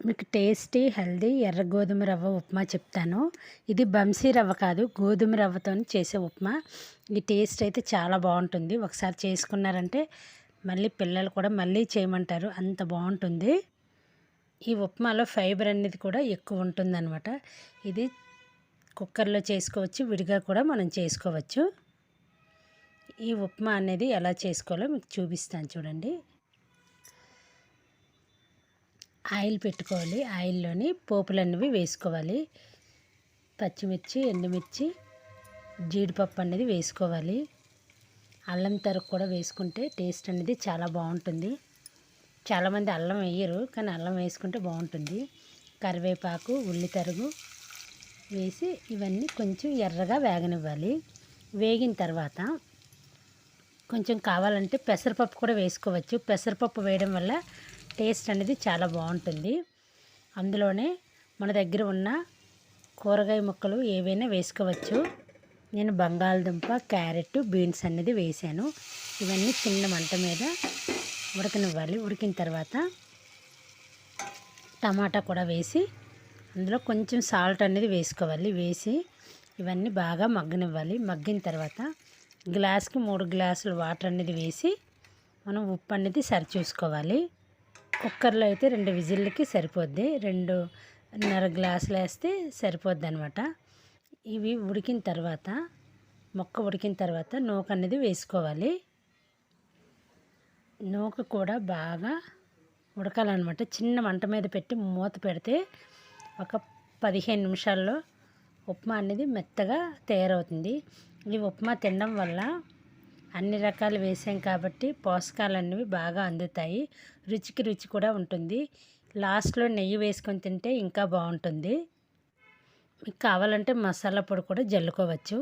మీకు tasty healthy ఎర్ర గోధుమ రవ్వ ఉప్మా చెప్తాను. ఇది బన్సీ రవ్వ కాదు, గోధుమ రవ్వతో చేసే ఉప్మా. ఈ టేస్ట్ అయితే చాలా బాగుంటుంది. ఒకసారి చేసుకున్నారంటే మళ్ళీ పిల్లలు కూడా మళ్ళీ చేయమంటారు, అంత బాగుంటుంది. ఈ ఉప్మాలో ఫైబర్ అనేది కూడా ఎక్కువ ఉంటుందన్నమాట. ఇది కుక్కర్లో చేసుకోవచ్చు, విడిగా కూడా మనం చేసుకోవచ్చు. ఈ ఉప్మా అనేది ఎలా చేసుకోవాలో మీకు చూపిస్తాను చూడండి. ఆయిల్ పెట్టుకోవాలి. ఆయిల్లోని పోపులన్నవి వేసుకోవాలి. పచ్చిమిర్చి, ఎండుమిర్చి, జీడిపప్పు అనేది వేసుకోవాలి. అల్లం తరుగు కూడా వేసుకుంటే టేస్ట్ అనేది చాలా బాగుంటుంది. చాలామంది అల్లం వేయరు, కానీ అల్లం వేసుకుంటే బాగుంటుంది. కరివేపాకు, ఉల్లి తరుగు వేసి ఇవన్నీ కొంచెం ఎర్రగా వేగనివ్వాలి. వేగిన తర్వాత కొంచెం కావాలంటే పెసరపప్పు కూడా వేసుకోవచ్చు. పెసరపప్పు వేయడం వల్ల టేస్ట్ అనేది చాలా బాగుంటుంది. అందులోనే మన దగ్గర ఉన్న కూరగాయ ముక్కలు ఏవైనా వేసుకోవచ్చు. నేను బంగాళదుంప, క్యారెట్, బీన్స్ అనేది వేసాను. ఇవన్నీ చిన్న మంట మీద ఉడకనివ్వాలి. ఉడికిన తర్వాత టమాటా కూడా వేసి అందులో కొంచెం సాల్ట్ అనేది వేసుకోవాలి. వేసి ఇవన్నీ బాగా మగ్గనివ్వాలి. మగ్గిన తర్వాత గ్లాస్కి 3 గ్లాసులు వాటర్ అనేది వేసి మనం ఉప్పు అనేది సరి చూసుకోవాలి. కుక్కర్లో అయితే 2 విజిల్లకి సరిపోద్ది. 2.5 గ్లాసులు వేస్తే సరిపోద్ది అనమాట. ఇవి ఉడికిన తర్వాత మొక్క ఉడికిన తర్వాత నూక అనేది వేసుకోవాలి. నూక కూడా బాగా ఉడకాలన్నమాట. చిన్న మంట మీద పెట్టి మూత పెడితే ఒక 15 నిమిషాల్లో ఉప్మా అనేది మెత్తగా తయారవుతుంది. ఈ ఉప్మా తినడం వల్ల అన్ని రకాలు వేసాం కాబట్టి పోషకాలు అనేవి బాగా అందుతాయి. రుచికి రుచి కూడా ఉంటుంది. లాస్ట్లో నెయ్యి వేసుకొని తింటే ఇంకా బాగుంటుంది. మీకు కావాలంటే మసాలా పొడి కూడా జల్లుకోవచ్చు.